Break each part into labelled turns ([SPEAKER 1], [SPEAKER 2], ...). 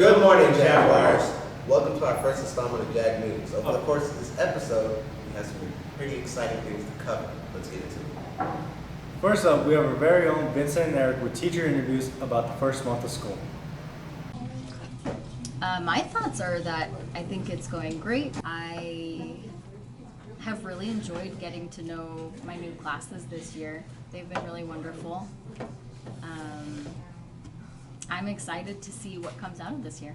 [SPEAKER 1] Good morning, Jaguars. Welcome to our first installment of Jag News. Over the course of this episode, we have some pretty exciting things to cover. Let's get into it.
[SPEAKER 2] First up, we have our very own Vincent and Eric with teacher interviews about the first month of school.
[SPEAKER 3] My thoughts are that I think it's going great. I have really enjoyed getting to know my new classes this year. They've been really wonderful. I'm excited to see what comes out of this year.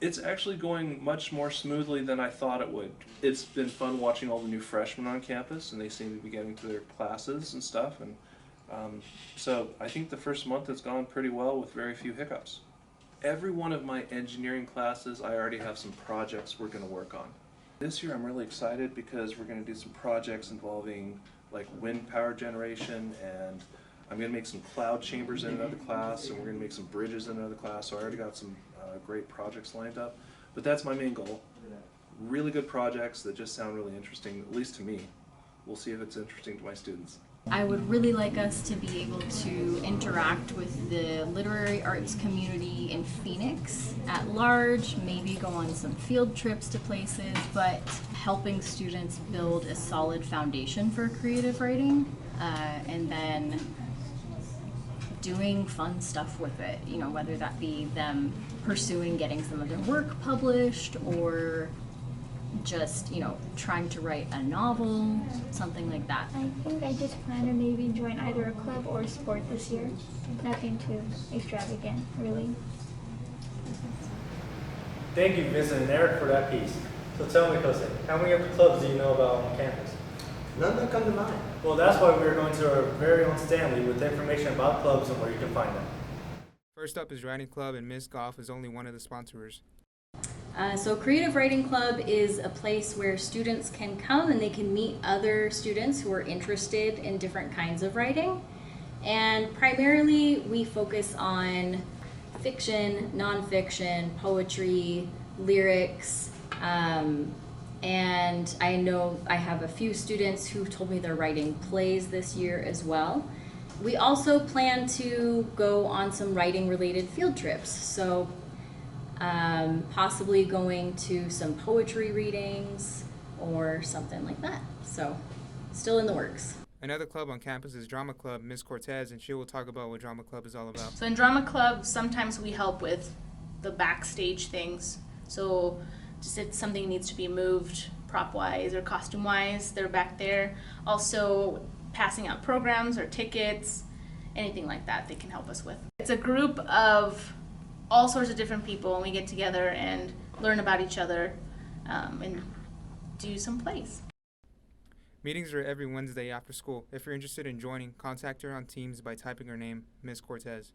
[SPEAKER 4] It's actually going much more smoothly than I thought it would. It's been fun watching all the new freshmen on campus, and they seem to be getting to their classes and stuff. And so I think the first month has gone pretty well with very few hiccups. Every one of my engineering classes, I already have some projects we're going to work on. This year I'm really excited because we're going to do some projects involving like wind power generation, and I'm going to make some cloud chambers in another class, and we're going to make some bridges in another class. So I already got some great projects lined up. But that's my main goal. Really good projects that just sound really interesting, at least to me. We'll see if it's interesting to my students.
[SPEAKER 3] I would really like us to be able to interact with the literary arts community in Phoenix at large, maybe go on some field trips to places, but helping students build a solid foundation for creative writing, and then doing fun stuff with it, you know, whether that be them pursuing getting some of their work published or just, you know, trying to write a novel, something like that.
[SPEAKER 5] I think I just plan to maybe join either a club or a sport this year. Nothing too extravagant, really.
[SPEAKER 2] Thank you, Vincent and Eric, for that piece. So tell me, Jose, how many other clubs do you know about on campus?
[SPEAKER 1] None that come to mind.
[SPEAKER 2] Well, that's why we're going to our very own Stanley with information about clubs and where you can find them.
[SPEAKER 6] First up is Writing Club, and Ms. Goff is only one of the sponsors.
[SPEAKER 3] So Creative Writing Club is a place where students can come and they can meet other students who are interested in different kinds of writing. And primarily we focus on fiction, nonfiction, poetry, lyrics, and I know I have a few students who told me they're writing plays this year as well. We also plan to go on some writing related field trips. So possibly going to some poetry readings or something like that. So, still in the works.
[SPEAKER 6] Another club on campus is Drama Club, Ms. Cortez, and she will talk about what Drama Club is all about.
[SPEAKER 7] So in Drama Club, sometimes we help with the backstage things. So just if something needs to be moved prop-wise or costume-wise, they're back there. Also passing out programs or tickets, anything like that they can help us with. It's a group of all sorts of different people, and we get together and learn about each other and do some plays.
[SPEAKER 6] Meetings are every Wednesday after school. If you're interested in joining, contact her on Teams by typing her name, Ms. Cortez.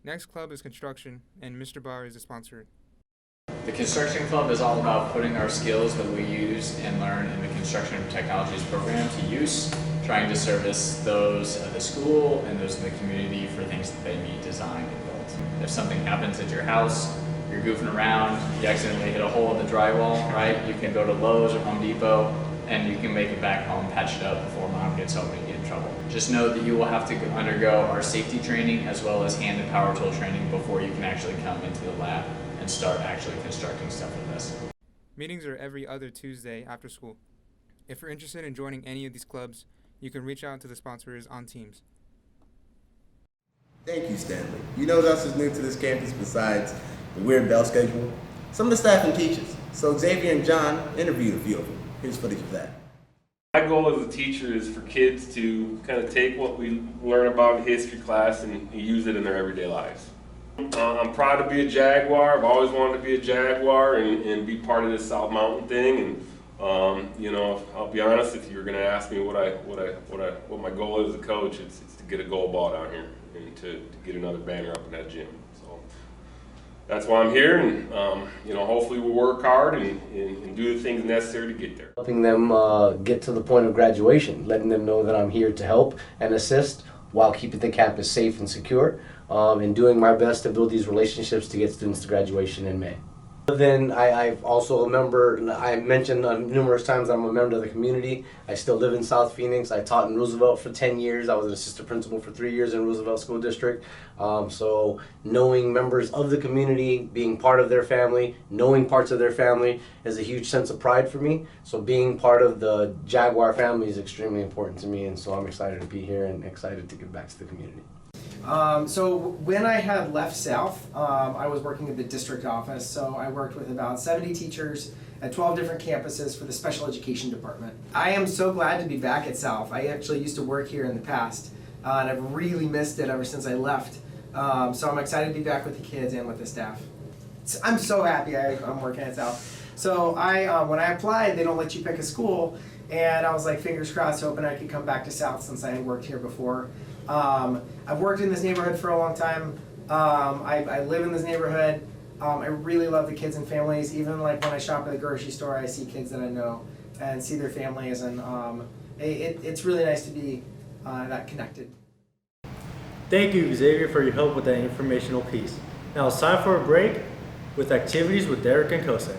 [SPEAKER 6] Next club is Construction, and Mr. Barr is the sponsor.
[SPEAKER 8] The Construction Club is all about putting our skills that we use and learn in the Construction Technologies program to use, trying to service those at the school and those in the community for things that they need designed and built. If something happens at your house, you're goofing around, you accidentally hit a hole in the drywall, right? You can go to Lowe's or Home Depot and you can make it back home, patch it up before mom gets home and you get in trouble. Just know that you will have to undergo our safety training as well as hand and power tool training before you can actually come into the lab and start actually constructing stuff with us.
[SPEAKER 6] Meetings are every other Tuesday after school. If you're interested in joining any of these clubs, you can reach out to the sponsors on Teams.
[SPEAKER 1] Thank you, Stanley. You know what else is new to this campus besides the weird bell schedule? Some of the staff and teachers. So Xavier and John interviewed a few of them. Here's footage of that.
[SPEAKER 9] My goal as a teacher is for kids to kind of take what we learn about in history class and use it in their everyday lives. I'm proud to be a Jaguar. I've always wanted to be a Jaguar and be part of this South Mountain thing. And you know, I'll be honest, if you're going to ask me what my goal is as a coach, it's to get a gold ball down here and to get another banner up in that gym. So that's why I'm here, and you know, hopefully we'll work hard and do the things necessary to get there.
[SPEAKER 10] Helping them get to the point of graduation, letting them know that I'm here to help and assist while keeping the campus safe and secure, and doing my best to build these relationships to get students to graduation in May. Then I've also a member, I mentioned numerous times I'm a member of the community. I still live in South Phoenix. I taught in Roosevelt for 10 years. I was an assistant principal for 3 years in Roosevelt School District. So knowing members of the community, being part of their family, knowing parts of their family is a huge sense of pride for me. So being part of the Jaguar family is extremely important to me, and so I'm excited to be here and excited to give back to the community.
[SPEAKER 11] So when I had left South, I was working at the district office, so I worked with about 70 teachers at 12 different campuses for the special education department. I am so glad to be back at South. I actually used to work here in the past, and I've really missed it ever since I left. So I'm excited to be back with the kids and with the staff. I'm so happy I'm working at South. So when I applied, they don't let you pick a school, and I was like, fingers crossed, hoping I could come back to South since I had worked here before. I've worked in this neighborhood for a long time. I live in this neighborhood. I really love the kids and families. Even like when I shop at the grocery store, I see kids that I know and see their families, and it's really nice to be that connected.
[SPEAKER 2] Thank you, Xavier, for your help with that informational piece. Now it's time for a break with activities with Derek and Kosek.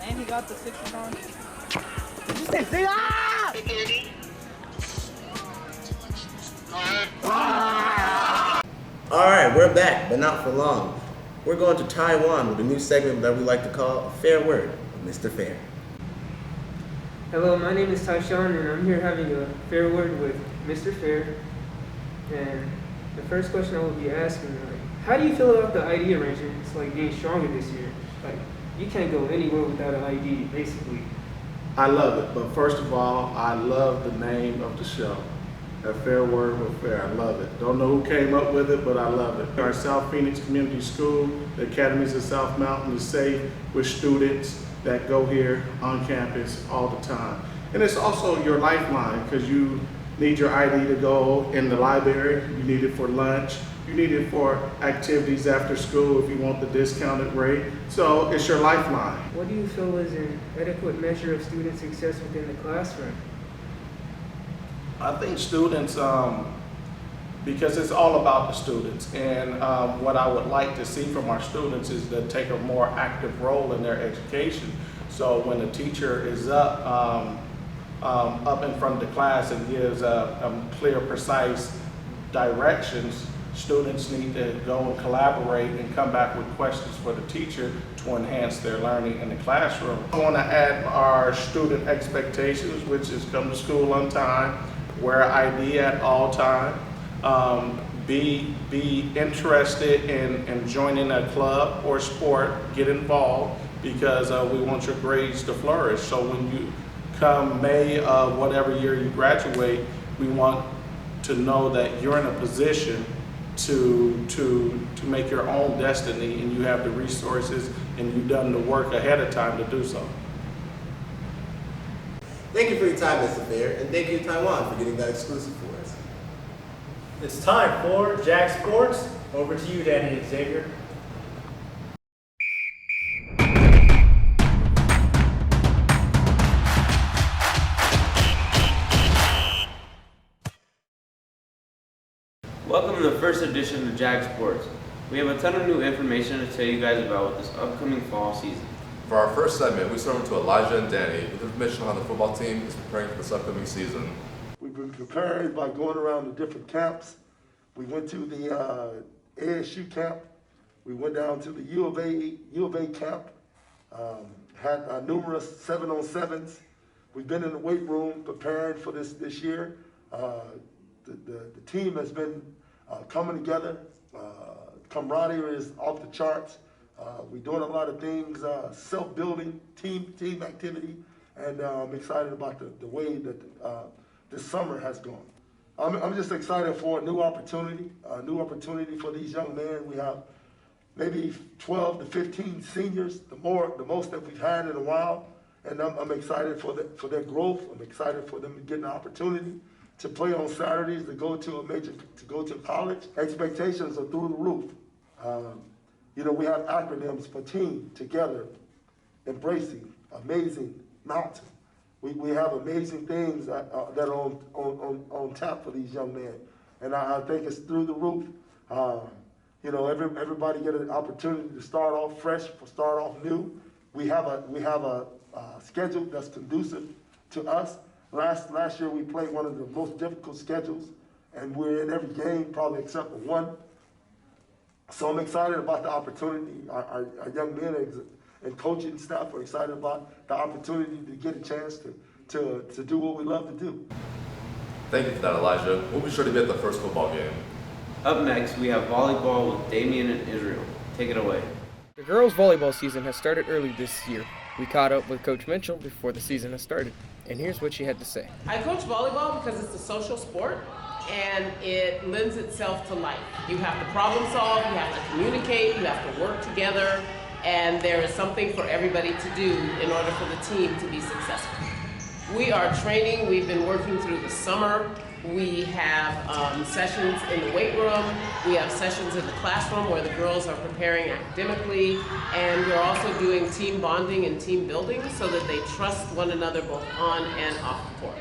[SPEAKER 12] And he got the 60 on.
[SPEAKER 1] Alright, we're back, but not for long. We're going to Taiwan with a new segment that we like to call A Fair Word with Mr. Fair.
[SPEAKER 13] Hello, my name is Tyshawn, and I'm here having a fair word with Mr. Fair. And the first question I will be asking, how do you feel about the ID arrangements getting stronger this year? You can't go anywhere without an ID, basically.
[SPEAKER 14] I love it, but first of all, I love the name of the show. A Fair Word with Fair. I love it. Don't know who came up with it, but I love it. Our South Phoenix Community School, the Academies of South Mountain, is safe with students that go here on campus all the time. And it's also your lifeline, because you need your ID to go in the library, you need it for lunch, you need it for activities after school if you want the discounted rate. So it's your lifeline.
[SPEAKER 13] What do you feel is an adequate measure of student success within the classroom?
[SPEAKER 14] I think students, because it's all about the students, and what I would like to see from our students is to take a more active role in their education. So when the teacher is up in front of the class and gives clear, precise directions, students need to go and collaborate and come back with questions for the teacher to enhance their learning in the classroom. I want to add our student expectations, which is come to school on time, wear ID at all time, be interested in joining a club or sport, get involved, because we want your grades to flourish. So when you come May of whatever year you graduate, we want to know that you're in a position to make your own destiny, and you have the resources and you've done the work ahead of time to do so.
[SPEAKER 1] Thank you for your time, Mr. Fair, and thank you to Taiwan for getting that exclusive for us.
[SPEAKER 2] It's time for Jag Sports. Over to you, Danny and Xavier.
[SPEAKER 15] Welcome to the first edition of Jag Sports. We have a ton of new information to tell you guys about this upcoming fall season.
[SPEAKER 16] For our first segment, we turn to Elijah and Danny with information on how the football team is preparing for this upcoming season.
[SPEAKER 17] We've been preparing by going around the different camps. We went to the ASU camp. We went down to the U of A camp. Had numerous 7-on-7s. We've been in the weight room preparing for this year. The team has been coming together. Camaraderie is off the charts. We're doing a lot of things, self-building, team activity, and I'm excited about the way that this summer has gone. I'm just excited for a new opportunity for these young men. We have maybe 12 to 15 seniors, the most that we've had in a while, and I'm excited for their growth. I'm excited for them to get an opportunity to play on Saturdays, to go to college. Expectations are through the roof. We have acronyms for team, together, embracing, amazing, mountain. We have amazing things that are on tap for these young men, and I think it's through the roof. Everybody get an opportunity to start off fresh, start off new. We have a schedule that's conducive to us. Last year we played one of the most difficult schedules, and we're in every game probably except for one. So I'm excited about the opportunity. Our young men and coaching staff are excited about the opportunity to get a chance to do what we love to do.
[SPEAKER 16] Thank you for that, Elijah. We'll be sure to be at the first football game.
[SPEAKER 15] Up next, we have volleyball with Damien and Israel. Take it away.
[SPEAKER 18] The girls' volleyball season has started early this year. We caught up with Coach Mitchell before the season has started, and here's what she had to say.
[SPEAKER 19] I coach volleyball because it's a social sport and it lends itself to life. You have to problem solve, you have to communicate, you have to work together, and there is something for everybody to do in order for the team to be successful. We are training, we've been working through the summer. We have sessions in the weight room, we have sessions in the classroom where the girls are preparing academically, and we're also doing team bonding and team building so that they trust one another both on and off the court.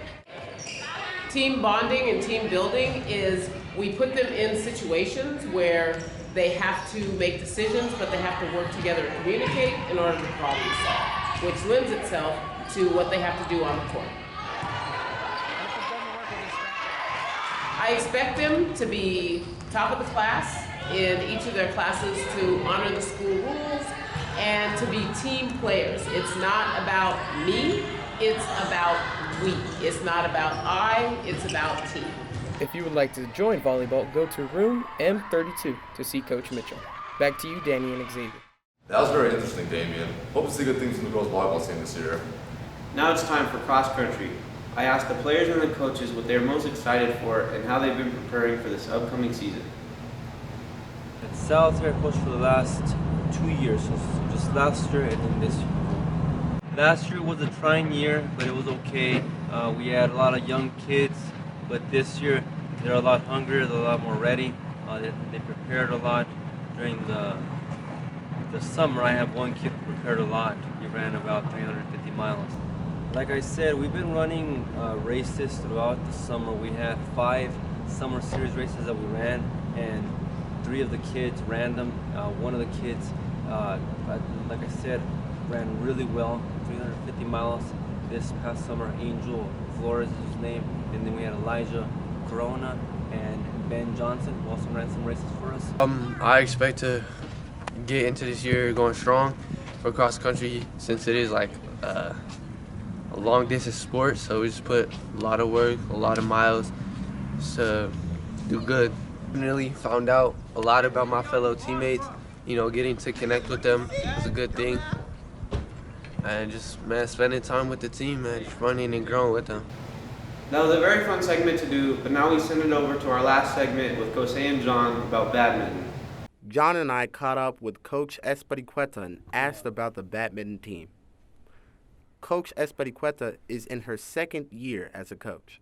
[SPEAKER 19] Team bonding and team building is we put them in situations where they have to make decisions, but they have to work together and communicate in order to problem solve, which lends itself to what they have to do on the court. I expect them to be top of the class in each of their classes, to honor the school rules, and to be team players. It's not about me, it's about we. It's not about I, it's about team.
[SPEAKER 18] If you would like to join volleyball, go to room M32 to see Coach Mitchell. Back to you, Danny and Xavier.
[SPEAKER 16] That was very interesting, Damien. Hope to see good things from the girls' volleyball team this year.
[SPEAKER 15] Now it's time for cross country. I asked the players and the coaches what they're most excited for and how they've been preparing for this upcoming season.
[SPEAKER 20] At South, I coached for the last 2 years, so just last year and then this year. Last year was a trying year, but it was okay. We had a lot of young kids, but this year they're a lot hungrier, they're a lot more ready. They prepared a lot during the summer. I have one kid who prepared a lot. He ran about 350 miles. Like I said, we've been running races throughout the summer. We had 5 summer series races that we ran, and 3 of the kids ran them. One of the kids, like I said, ran really well, 350 miles this past summer. Angel Flores is his name, and then we had Elijah Corona and Ben Johnson, who also ran some races for us.
[SPEAKER 21] I expect to get into this year going strong for cross country, since it is like a long distance sport, so we just put a lot of work, a lot of miles to do good. Really found out a lot about my fellow teammates. Getting to connect with them is a good thing. And just, spending time with the team, just running and growing with them.
[SPEAKER 15] That was a very fun segment to do, but now we send it over to our last segment with Jose and John about badminton.
[SPEAKER 1] John and I caught up with Coach Espericueta and asked about the badminton team. Coach Espericueta is in her 2nd year as a coach.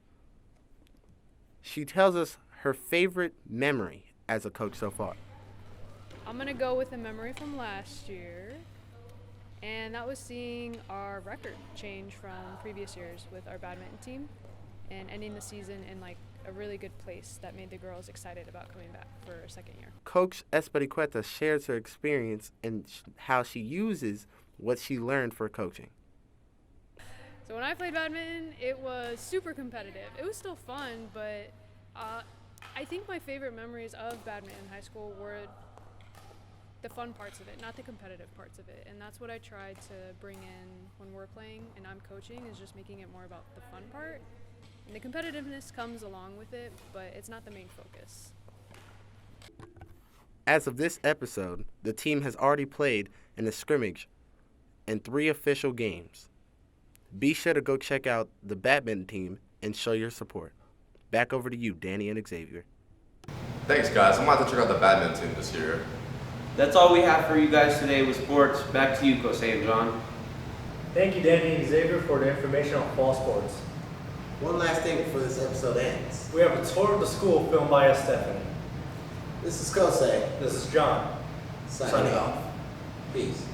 [SPEAKER 1] She tells us her favorite memory as a coach so far.
[SPEAKER 22] I'm going to go with a memory from last year, and that was seeing our record change from previous years with our badminton team and ending the season in a really good place that made the girls excited about coming back for a 2nd year.
[SPEAKER 1] Coach Espericueta shares her experience and how she uses what she learned for coaching.
[SPEAKER 22] So when I played badminton, it was super competitive. It was still fun, but I think my favorite memories of badminton in high school were the fun parts of it, not the competitive parts of it. And that's what I try to bring in when we're playing and I'm coaching, is just making it more about the fun part. And the competitiveness comes along with it, but it's not the main focus.
[SPEAKER 1] As of this episode, the team has already played in a scrimmage and 3 official games. Be sure to go check out the badminton team and show your support. Back over to you, Danny and Xavier.
[SPEAKER 16] Thanks, guys. I'm about to check out the badminton team this year.
[SPEAKER 15] That's all we have for you guys today with sports. Back to you, Jose and John.
[SPEAKER 2] Thank you, Danny and Xavier, for the information on fall sports.
[SPEAKER 4] One last thing before this episode ends.
[SPEAKER 2] We have a tour of the school filmed by us, Stephanie.
[SPEAKER 4] This is Kosei.
[SPEAKER 2] This is John.
[SPEAKER 4] Signing off. Peace.